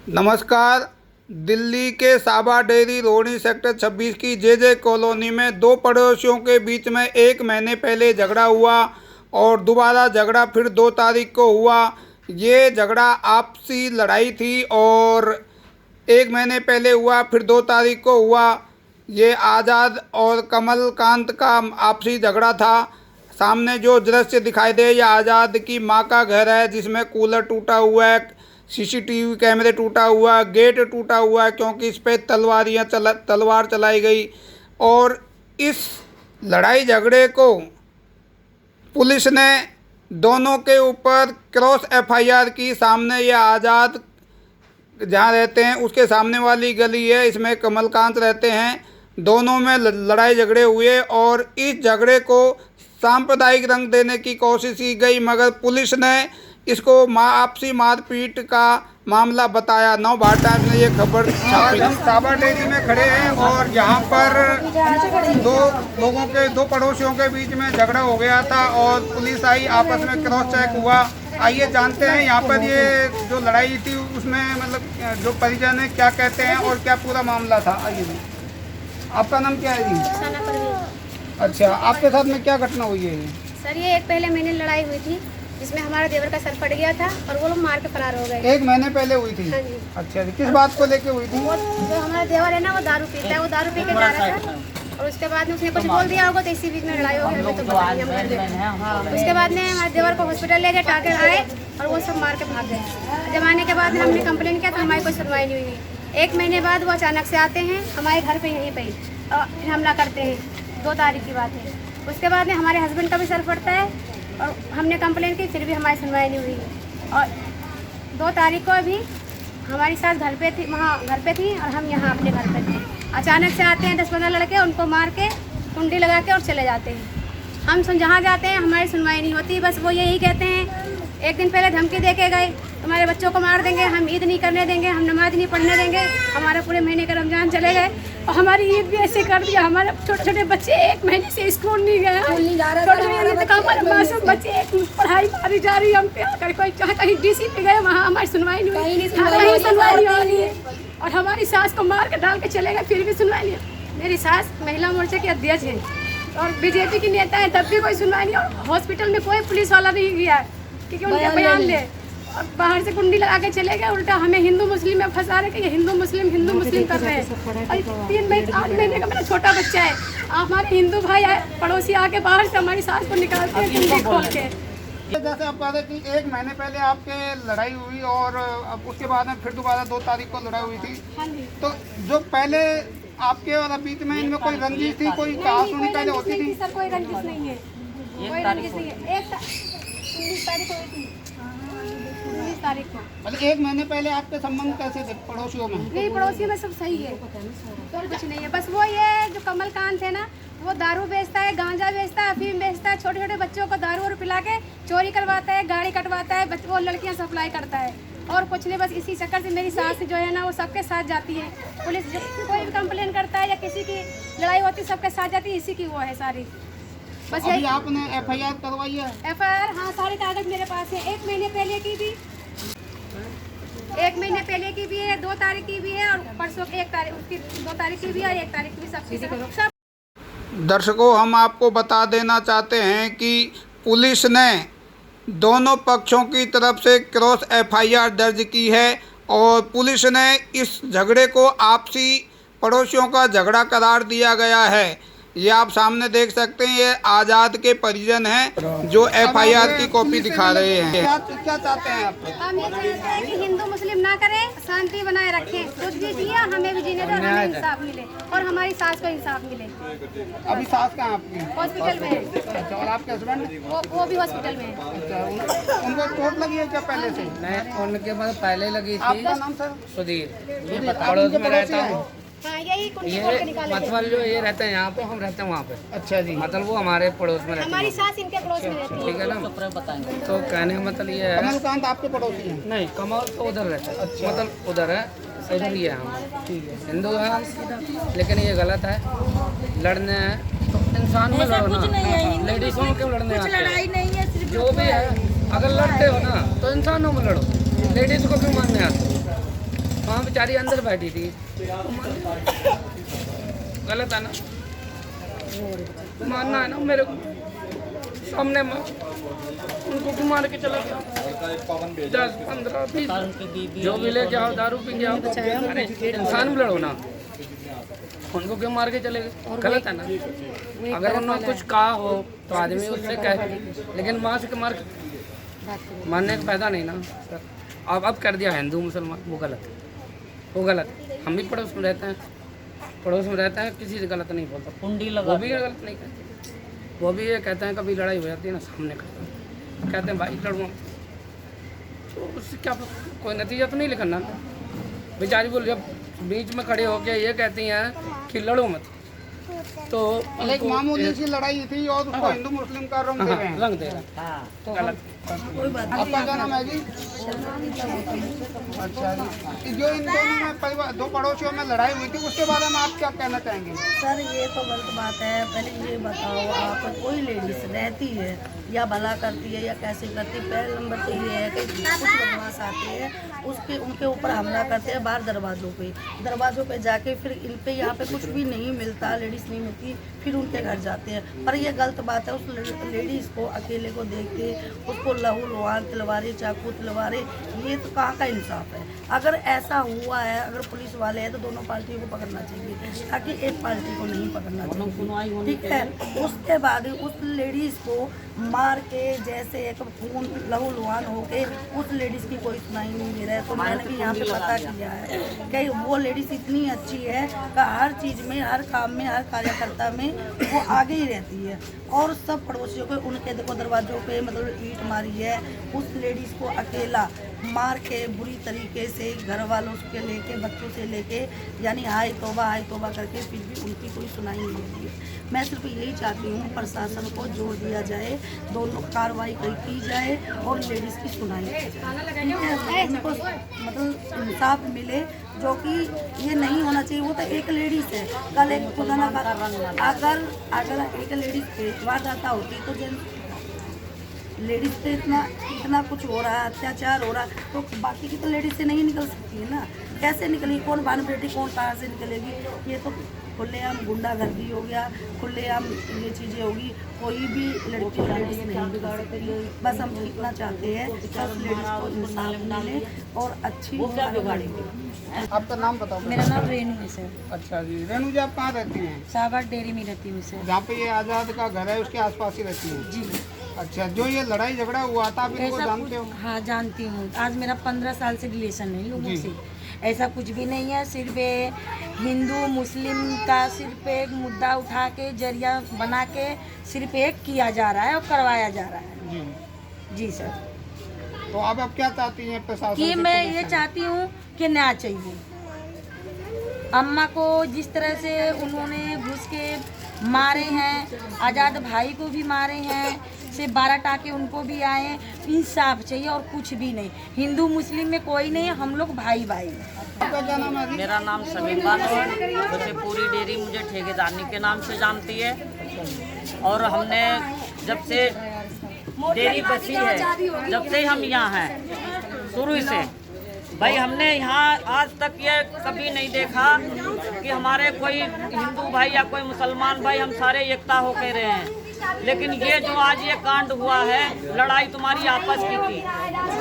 नमस्कार। दिल्ली के साबा डेयरी रोहिणी सेक्टर 26 की जे कॉलोनी में दो पड़ोसियों के बीच में 1 महीने पहले झगड़ा हुआ और दोबारा झगड़ा फिर 2 तारीख को हुआ। ये झगड़ा आपसी लड़ाई थी और 1 महीने पहले हुआ, फिर 2 तारीख को हुआ। ये आज़ाद और कमलकांत का आपसी झगड़ा था। सामने जो दृश्य दिखाई दे, ये आज़ाद की माँ का घर है जिसमें कूलर टूटा हुआ है, सीसीटीवी कैमरे टूटा हुआ, गेट टूटा हुआ है क्योंकि इस पे तलवार चलाई गई। और इस लड़ाई झगड़े को पुलिस ने दोनों के ऊपर क्रॉस एफआईआर की। सामने ये आज़ाद जहाँ रहते हैं उसके सामने वाली गली है, इसमें कमलकांत रहते हैं। दोनों में लड़ाई झगड़े हुए और इस झगड़े को सांप्रदायिक रंग देने की कोशिश की गई, मगर पुलिस ने इसको आपसी मारपीट का मामला बताया। नव भारत टाइम्स ने ये खबर छापी। हम साबा डेयरी में खड़े हैं और यहाँ पर दो पड़ोसियों के बीच में झगड़ा हो गया था और पुलिस आई, आपस में क्रॉस चेक हुआ। आइए जानते हैं यहाँ पर ये जो लड़ाई थी उसमें मतलब जो परिजन है क्या कहते हैं और क्या पूरा मामला था। आइए जी, आपका नाम क्या है जी? अच्छा, आपके साथ में क्या घटना हुई है? सर ये 1 पहले महीने लड़ाई हुई थी जिसमें हमारा देवर का सर फट गया था और वो लोग मार के फरार हो गए। 1 महीने पहले हुई थी? हाँ जी। अच्छा जी, किस बात को लेके हुई थी? वो जो हमारा देवर है ना, वो दारू पीता है, वो दारू पी के जा रहा था और उसके बाद में उसने कुछ बोल दिया होगा तो इसी बीच में लड़ाई हो गई। हमें तो पता नहीं, हम घर में। उसके बाद में हमारे देवर को हॉस्पिटल ले गए, टाके आए और वो सब मार के भाग गए। जब आने के बाद में हमने कंप्लेन किया तो हमारी कोई सुनवाई नहीं हुई। 1 महीने बाद वो अचानक से आते हैं हमारे घर पे, यहीं पे फिर हमला करते हैं। 2 तारीख की बात है। उसके बाद में हमारे हस्बैंड का भी सर फटता है और हमने कंप्लेन की, फिर भी हमारी सुनवाई नहीं हुई। और 2 तारीख को भी हमारी सास घर पे थी, वहाँ घर पे थी और हम यहाँ अपने घर पे थे। अचानक से आते हैं 10-15 लड़के, उनको मार के कुंडी लगा के और चले जाते हैं। हम जहाँ जाते हैं हमारी सुनवाई नहीं होती। बस वो यही कहते हैं, एक दिन पहले धमकी दे के गए, तुम्हारे बच्चों को मार देंगे, हम ईद नहीं करने देंगे, हम नमाज नहीं पढ़ने देंगे। हमारे पूरे महीने का रमजान चले गए और हमारी ईद भी ऐसे कर दिया। हमारे छोटे छोटे बच्चे 1 महीने से स्कूल नहीं गए, हमारे मासूम बच्चे पढ़ाई मारी जा रही है। हम क्या करें? कोई चाहे कहीं डीसी पे गए, वहाँ हमारी सुनवाई नहीं हुई, कहीं सुनवाई नहीं हो रही है। और हमारी सास को मार के डाल के चले गए, फिर भी सुनवाई नहीं। मेरी सास महिला मोर्चे की अध्यक्ष है और बीजेपी की नेता है, तब भी कोई सुनवाई नहीं। और हॉस्पिटल में कोई पुलिस वाला नहीं गया क्योंकि उनके बयान ले और बाहर से कुंडी लगा के चले गए। उल्टा हमें हिंदू मुस्लिम में फंसा रहे कि ये हिंदू मुस्लिम कर रहे हैं। और 3 महीने का मेरा छोटा बच्चा है। हमारे हिंदू भाई पड़ोसी आके बाहर से हमारी सास को निकालते हैं कुंडी खोल के। जैसे आप कह रहे कि 1 महीने पहले आपके लड़ाई हुई और अब उसके बाद में फिर दोबारा 2 तारीख को लड़ाई हुई थी। हाँ जी। तो जो पहले आपके और बीच में इनमें कोई रंजिश थी, कोई कहा सुनी पहले होती थी? सर कोई रंजिश नहीं है, कोई रंजिश नहीं है। 19 तारीख को हुई थी, 19 तारीख को। मतलब 1 महीने पहले आपके संबंध कैसे थे पड़ोसियों में? नहीं, पड़ोसियों में सब सही है, कुछ नहीं है। बस वो ये जो कमलकांत है ना, वो दारू बेचता है, गांजा बेचता है, अफीम बेचता है, छोटे छोटे बच्चों को दारू और पिला के चोरी करवाता है, गाड़ी कटवाता है, वो लड़कियां सप्लाई करता है और कुछ नहीं। बस इसी चक्कर से मेरी सास जो है ना, वो सबके साथ जाती है। पुलिस कोई भी कंप्लेन करता है या किसी की लड़ाई होती है सबके साथ जाती है, इसी की वो है सारी। बस अभी आपने एफआईआर करवाई है? एफआईआर, हाँ, सारे कागज मेरे पास है। 1 महीने पहले की भी, 1 महीने पहले की भी है, 2 तारीख की भी है और परसों 1 तारीख, उसकी 2 तारीख की भी है और 1 तारीख की भी। सब दर्शकों, हम आपको बता देना चाहते हैं कि पुलिस ने दोनों पक्षों की तरफ से क्रॉस एफआईआर दर्ज की है और पुलिस ने इस झगड़े को आपसी पड़ोसियों का झगड़ा करार दिया गया है। ये आप सामने देख सकते हैं, ये आज़ाद के परिजन हैं जो एफआईआर की कॉपी दिखा रहे हैं। क्या चाहते हैं आप? हम ये चाहते हैं कि हिंदू मुस्लिम ना करें, शांति बनाए रखें, खुद भी जिए, हमें भी जीने दो, हमें इंसाफ मिले और हमारी सास को इंसाफ मिले। अभी सास कहाँ आपकी? हॉस्पिटल में है। अच्छा, और आपके हस्बैंड? वो भी हॉस्पिटल में है। अच्छा, उनको चोट लगी है क्या पहले से? नहीं, उनके बाद पहले लगी थी। आपका नाम सर? सुधीर, पड़ोस में रहता हूँ। हाँ, यही कुंडी खोल के निकाले थे। मतलब जो ये रहते हैं यहाँ पे, हम रहते हैं वहाँ पे। अच्छा जी। मतलब वो हमारे पड़ोस में रहते हमारी हैं, सास इनके पड़ोस में रहती है। ठीक है ना। तो कहने का मतलब ये है, कमलकांत आपके पड़ोसी हैं? नहीं, कमल तो उधर रहता है। अच्छा। मतलब उधर है, इधर ही है। हम ठीक है, हिंदू हैं, लेकिन ये गलत है। लड़ने तो इंसान में लड़ो ना, लेडीजों में क्यों लड़ने आते हैं? जो भी है, अगर लड़ते हो ना तो इंसानों में लड़ो, लेडीज को क्यों मारने आते हो? वहाँ बेचारी अंदर बैठी थी। गलत है ना, मानना है ना मेरे को। सामने उनको भी मार के चला गया। 10-15 20 जो भी लेके आओ, दारू पी के आओ। अरे इंसान भी लड़ो ना, उनको क्यों मार के चले गए? गलत है ना। अगर उन्होंने कुछ कहा हो तो आदमी उससे कहे, लेकिन वहाँ से मार मारने का फायदा नहीं ना सर। अब कर दिया हिंदू मुसलमान, वो गलत है, वो गलत है। हम भी पड़ोस में रहते हैं, किसी से गलत नहीं बोलता, कुंडी लगा वो भी गलत नहीं कहते। वो भी ये कहते हैं कभी लड़ाई हो जाती है ना, सामने कहते हैं भाई लड़ूँ, तो उससे क्या कोई नतीजा तो नहीं निकलना। बेचारी बोल जब बीच में खड़े होके ये कहती हैं कि लड़ो मत, तो एक मामूली सी लड़ाई थी और उसको हिंदू मुस्लिम का रंग दे रहे हैं। रंग दे रहा है, तो गलत। आपका क्या नाम है जी? अच्छा जी, जो इन दोनों में परिवार दो पड़ोसियों में लड़ाई हुई थी उसके बारे में आप क्या कहना चाहेंगे? सर ये तो गलत बात है। पहले ये बताओ, आप कोई लेडीज रहती है या भला करती है या कैसे करती है, पहले नंबर तो ये है कि कुछ बदमाश आते हैं उनके ऊपर हमला करते हैं बाहर दरवाज़ों पे जाके, फिर इन पे यहाँ पे कुछ भी नहीं मिलता, लेडीज़ नहीं मिलती, फिर उनके घर जाते हैं। पर ये गलत बात है, उस लेडीज़ को अकेले को देख के उसको लहू लुहान तलवारें चाकू तलवारें, ये तो कहाँ का इंसाफ है? अगर ऐसा हुआ है, अगर पुलिस वाले हैं तो दोनों पार्टियों को पकड़ना चाहिए, ताकि एक पार्टी को नहीं पकड़ना चाहिए, ठीक है। उसके बाद उस लेडीज़ को मार के जैसे एक खून लहू लुहान होके उस लेडीज़ की कोई सुनाई नहीं दे रहा है। तो मैंने भी यहाँ पे पता किया है कि वो लेडीज़ इतनी अच्छी है कि हर चीज़ में, हर काम में, हर कार्यकर्ता में वो आगे ही रहती है। और सब पड़ोसियों को उनके देखो दरवाज़ों पे मतलब ईंट मारी है, उस लेडीज़ को अकेला मार के बुरी तरीके से घर वालों के लेके बच्चों से लेके, यानी हाय तौबा करके, फिर भी उनकी कोई सुनाई नहीं होती है। मैं सिर्फ यही चाहती हूँ प्रशासन को जोर दिया जाए, दोनों कार्रवाई की जाए और लेडीज़ की सुनाई की जाए, उनको मतलब इंसाफ मिले, जो कि ये नहीं होना चाहिए। वो तो एक लेडीज़ है, कल एक खुदा ना अगर एक लेडीज़ वारदात होती तो लेडीज़ पे इतना कुछ हो रहा है, अत्याचार हो रहा है, तो बाकी की तो लेडीज़ से नहीं निकल सकती है ना। कैसे निकलेगी? कौन बहन बेटी कौन कहाँ से निकलेगी? ये तो खुलेआम गुंडागर्दी हो गया, खुलेआम ये चीज़ें होगी, कोई भी लड़की लेडीज़ नहीं बिगाड़ सकती। बस हम इतना चाहते हैं सब लेडीज़ को इंसाफ मिले और अच्छी गाड़ी मिले। आपका नाम बताओ। मेरा नाम रेनू है सर। अच्छा जी, रेणु जी आप कहाँ रहती हैं? शाहबाद डेयरी में रहती हूँ सर। जहाँ पे ये आज़ाद का घर है उसके आसपास ही रहती हैं? जी। अच्छा, जो ये लड़ाई झगड़ा हुआ था आप इनको जानते हो? हाँ जानती हूँ। आज मेरा 15 साल से रिलेशन है लोगों से। ऐसा कुछ भी नहीं है, सिर्फ हिंदू मुस्लिम का सिर्फ एक मुद्दा उठा के जरिया बना के सिर्फ एक किया जा रहा है और करवाया जा रहा है। जी सर। तो अब आप क्या चाहती हैं प्रशासन कि से? मैं ये चाहती हूँ कि न्याय चाहिए। अम्मा को जिस तरह से उन्होंने घुस के मारे हैं, आज़ाद भाई को भी मारे हैं, से 12 टाके उनको भी आए, इंसाफ चाहिए और कुछ भी नहीं। हिंदू मुस्लिम में कोई नहीं है, हम लोग भाई भाई। आपका क्या नाम है? मेरा नाम समीम बानो है। वैसे पूरी डेयरी मुझे ठेकेदारनी के नाम से जानती है और हमने जब से डेयरी बसी है, जब से हम यहाँ हैं शुरू से भाई, हमने यहाँ आज तक ये कभी नहीं देखा कि हमारे कोई हिंदू भाई या कोई मुसलमान भाई, हम सारे एकता होकर रहे हैं। लेकिन ये जो आज ये कांड हुआ है, लड़ाई तुम्हारी आपस की थी,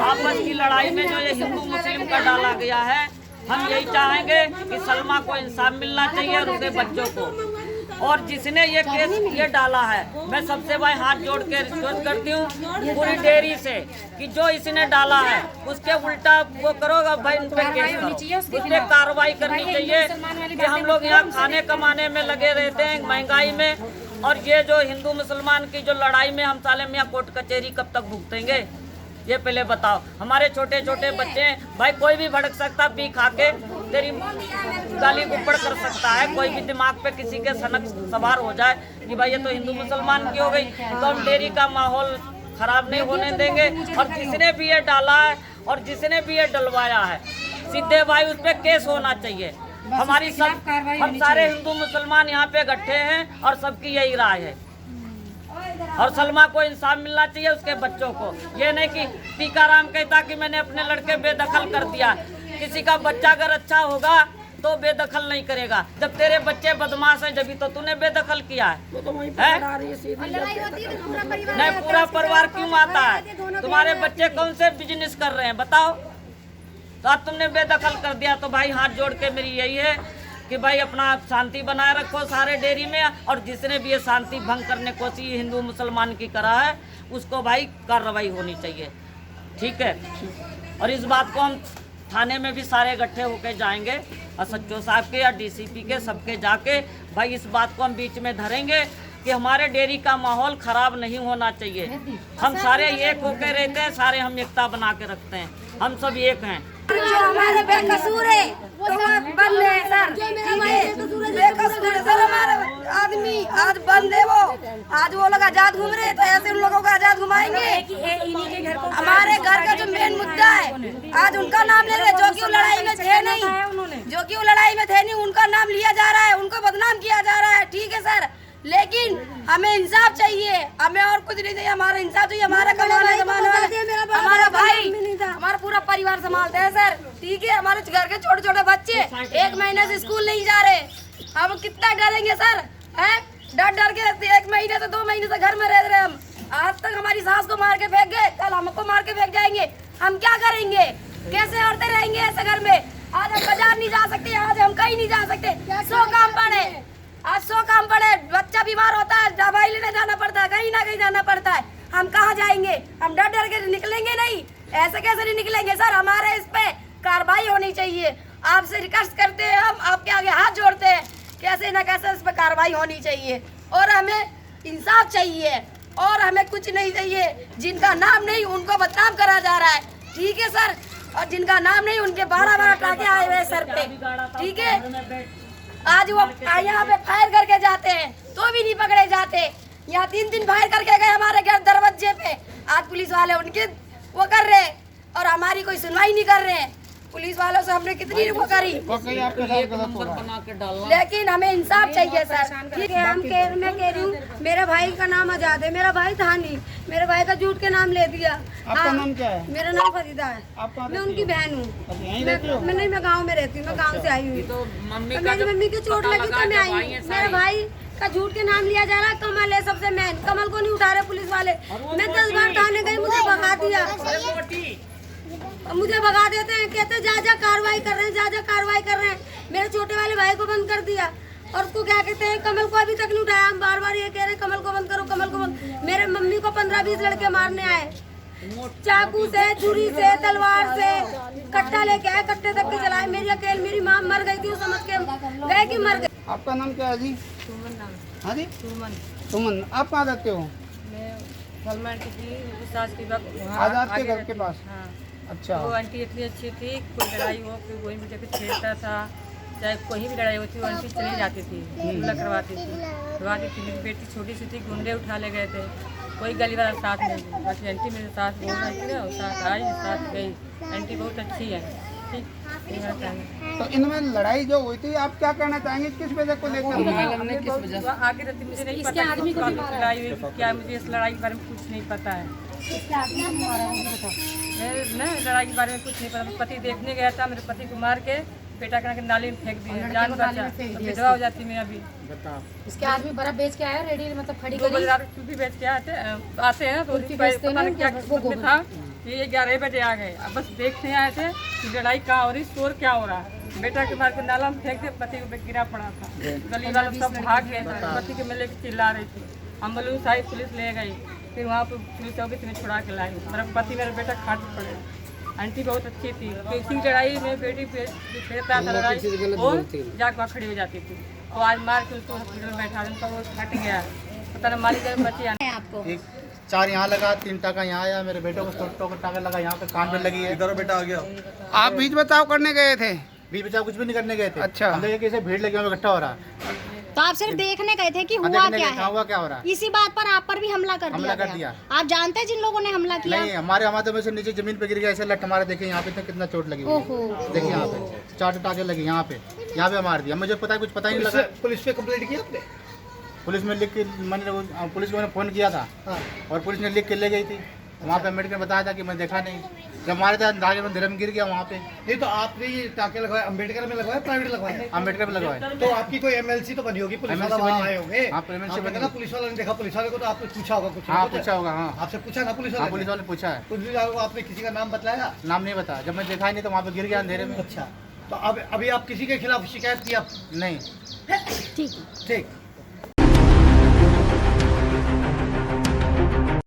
आपस की लड़ाई में जो ये हिंदू मुस्लिम का डाला गया है, हम यही चाहेंगे कि सलमा को इंसाफ मिलना चाहिए और उसके बच्चों को। और जिसने ये केस ये डाला है, मैं सबसे भाई हाथ जोड़ के रिक्वेस्ट करती हूँ पूरी डेयरी से कि जो इसने डाला है उसके उल्टा वो करोगा भाई, उन पे केस करो, उस पर कार्रवाई करनी चाहिए कि हम लोग यहाँ खाने कमाने में लगे रहते हैं महंगाई में, और ये जो हिंदू मुसलमान की जो लड़ाई में हम साले में कोर्ट कचहरी कब तक भुगतेंगे? ये पहले बताओ। हमारे छोटे छोटे बच्चे भाई, कोई भी भड़क सकता, पी खा के तेरी गाली गुप्पड़ कर सकता है, कोई भी दिमाग पे किसी के सनक सवार हो जाए कि भाई ये तो हिंदू मुसलमान की हो गई, तो हम डेयरी का माहौल खराब नहीं होने देंगे। और जिसने भी ये डाला है और जिसने भी ये डलवाया है, सीधे भाई उस पर केस होना चाहिए। हमारी सब हम सारे हिंदू मुसलमान यहाँ पे इकट्ठे हैं और सबकी यही राय है, और सलमा को इंसाफ मिलना चाहिए, उसके बच्चों को। ये नहीं कि टीकाराम कहता कि मैंने अपने लड़के बेदखल कर दिया। किसी का बच्चा अगर अच्छा होगा तो बेदखल नहीं करेगा। जब तेरे बच्चे बदमाश है जब तो तूने बेदखल किया है, लड़ाई होती है तो पूरा परिवार नहीं पूरा परिवार क्यों आता है? तुम्हारे बच्चे कौन से बिजनेस कर रहे हैं बताओ? तो आज तुमने बेदखल कर दिया। तो भाई हाथ जोड़ के मेरी यही है कि भाई अपना शांति बनाए रखो सारे डेयरी में, और जिसने भी ये शांति भंग करने की कोशिश हिंदू मुसलमान की करा है उसको भाई कार्रवाई होनी चाहिए, ठीक है। और इस बात को हम थाने में भी सारे इकट्ठे होकर जाएंगे, SHO साहब के या DCP के सबके जाके भाई इस बात को हम बीच में धरेंगे कि हमारे डेयरी का माहौल खराब नहीं होना चाहिए। हम सारे एक होकर रहते हैं, सारे हम एकता बना के रखते हैं, हम सब एक हैं। जो हमारे बेकसूर है वो बंद है सर, बेकसूर है सर हमारा आदमी, आज बंद है वो। आज वो लोग आजाद घूम रहे हैं तो ऐसे उन लोगों को आजाद घुमाएंगे। हमारे घर का जो मेन मुद्दा है आज उनका नाम ले रहे, जो कि वो लड़ाई में थे नहीं, जो कि वो लड़ाई में थे नहीं, उनका नाम लिया जा रहा है, उनको बदनाम किया जा रहा है, ठीक है सर। लेकिन हमें इंसाफ चाहिए, हमें और कुछ नहीं चाहिए, हमारा इंसाफ चाहिए। हमारा कमाना हमारा भाई हमारा पूरा परिवार संभालते हैं सर, ठीक है। हमारे घर के छोटे छोटे बच्चे 1 महीने से स्कूल नहीं जा रहे, हम कितना डरेंगे सर, हैं? डर के 1 महीने से 2 महीने से घर में रह रहे हम। आज तक हमारी सास को मार के फेंक गए, कल हमको मार के फेंक जाएंगे, हम क्या करेंगे? कैसे औरतें रहेंगे ऐसे घर में? आज हम बाजार नहीं जा सकते, आज हम कहीं नहीं जा सकते, 100 काम पड़े, आज 100 काम पड़े, बच्चा बीमार होता है दवाई लेने जाना पड़ता है, कहीं ना कहीं जाना पड़ता है, हम कहाँ जाएंगे? हम डर के निकलेंगे नहीं, ऐसे कैसे नहीं निकलेंगे सर? हमारे इस पे कार्रवाई होनी चाहिए। आपसे रिक्वेस्ट करते हैं, हम आपके आगे हाथ जोड़ते हैं, कैसे ना कैसे इस पे कार्रवाई होनी चाहिए और हमें इंसाफ चाहिए और हमें कुछ नहीं चाहिए। जिनका नाम नहीं उनको बदनाम करा जा रहा है, ठीक है सर, और जिनका नाम नहीं उनके 12 टाके आए हुए सर पे, ठीक है। आज वो यहाँ पे फायर करके जाते हैं तो भी नहीं पकड़े जाते। यहाँ 3 दिन फायर करके गए हमारे घर दरवाजे पे, आज पुलिस वाले उनके वो कर रहे और हमारी कोई सुनवाई नहीं कर रहे हैं। पुलिस वालों से हमने कितनी वो करी, लेकिन हमें इंसाफ चाहिए सर, ठीक है। मैं कह रही हूँ मेरे भाई का नाम आजाद है, मेरा भाई था नहीं, मेरे भाई का झूठ के नाम ले दिया। आपका नाम क्या है? मेरा नाम फरीदा है, मैं उनकी बहन हूँ। मैं गाँव में रहती हूँ, मैं गाँव से आई हूँ। मेरी मम्मी की चोट लगी तो मैं आई। मेरे भाई का झूठ के नाम लिया जा रहा है, कमल है सबसे मेन, कमल को नहीं उठा रहे पुलिस वाले। मैं 10 बार थाने गई, मुझे भगा दिया, मुझे भगा देते हैं, कहते जा कार्रवाई कर रहे हैं, जा कार्रवाई कर रहे हैं। मेरे छोटे वाले भाई को बंद कर दिया और उसको क्या कहते हैं कमल को अभी तक नहीं उठाया। हम बार ये कह रहे हैं कमल को बंद करो, कमल को बंद। मेरे मम्मी को 15-20 लड़के मारने आए, चाकू से, छुरी से, तलवार से, कट्टा लेके आए, कट्टे तक के चलाए। मेरी माँ मर गई थी, समझ के गए कि मर गए। आपका नाम क्या है जी? हाँ जी, सुमन। आप कहाँ रहते हो? आजाद के घर के पास। अच्छा। वो आंटी इतनी अच्छी थी, कोई लड़ाई हो कोई वही मुझे कुछ छेड़ता था, चाहे कोई भी लड़ाई होती वो आंटी चली जाती थी, हमला करवाती थी। मेरी बेटी छोटी सी थी, गुंडे उठा ले गए थे, कोई गली वाला साथ नहीं। बाकी आंटी मेरे साथ बोल रही थी और साथ आई, साथ गई। आंटी बहुत अच्छी है, ठीक। तो इनमें लड़ाई जो हुई थी आप क्या कहना चाहेंगे, किस वजह को लेकर? आगे रहती मुझे नहीं पता लड़ाई हुई क्या, मुझे इस लड़ाई के बारे में कुछ नहीं पता है। मैं लड़ाई के बारे में कुछ नहीं पता। पति देखने गया था, मेरे पति को मार के बेटा के नाली में फेंक दिया, जान बचा, विधवा हो जाती मैं अभी। इसके आदमी बर्फ बेच के आया, रेडी मतलब खड़ी 2 बजे रात भी बेच के आते हैं ना, तो पता नहीं क्या किस्मत में था। ये 11 बजे आ गए, अब बस देखने आए थे कि लड़ाई क्या हो रही, शोर क्या हो रहा है। बेटा के मार के नाला में फेंक दे, पति को गिरा पड़ा था, गली वाले सब भाग गए थे, पति के मिले चिल्ला रही थी। एम्बुलेंस आई, पुलिस ले गई, फिर वहाँ पर पुलिस चौकी में छुड़ा के लाई। मेरा पति मेरा बेटा खाट पड़े। आंटी बहुत अच्छी थी, तो इसी लड़ाई में बेटी छेड़ता था लड़ाई और जाके वहाँ खड़ी हो जाती थी। और आज मार के उसको हॉस्पिटल में बैठा दें तो वो हट गया, पता नहीं मारी जाए बची आपको। 4 यहाँ लगा, 3 टाका यहाँ आया, मेरे बेटे को टाका लगा यहाँ पे, कान पे लगी है। इधर बेटा आ गया। आप बीच बचाव करने गए थे? बीच बचाव कुछ भी नहीं करने गए थे। अच्छा। हम देखिए कैसे भीड़ लगी इकट्ठा हो रहा। तो आप सिर्फ देखने गए थे कि हुआ क्या है? इसी बात पर आप पर भी हमला कर दिया। आप जानते हैं जिन लोगों ने हमला किया? नहीं, हमारे में से नीचे जमीन पे गिर गया ऐसे लट हमारे। देखिए यहाँ पे कितना चोट लगी हुई है, देखिए यहाँ पे 4 टाके लगे, यहाँ पे मार दिया। मुझे कुछ पता ही नहीं लगा। पुलिस पे कंप्लेंट की आपने? पुलिस में लिख के पुलिस को मैंने फ़ोन किया था और पुलिस ने लिख के ले गई थी। वहाँ पे अम्बेडकर बताया था कि मैं देखा नहीं, जब हमारे था अंदाजे में धर्म गिर गया वहाँ पे। नहीं तो आपने ये टाके लगवाए अम्बेडकर में लगवाए, प्राइवेट लगवाए? अम्बेडकर में लगवाए। तो आपकी कोई एमएलसी तो बनी होगी, पुलिस वाला वहाँ आए होंगे। हाँ, एमएलसी बनी। ना पुलिस वाले ने देखा, पुलिस वाले को तो आपने पूछा होगा कुछ? हाँ, पूछा होगा। हाँ, आपसे पूछा ना पुलिस हाँ, वाले? पुलिस वाले ने पूछा है। पुलिस वाले को आपने किसी का नाम बताया? नाम नहीं बताया, जब मैं देखा ही नहीं तो वहाँ पे गिर गया अंधेरे में। अच्छा, तो अब अभी आप किसी के खिलाफ शिकायत की? आप नहीं। ठीक है। ठीक।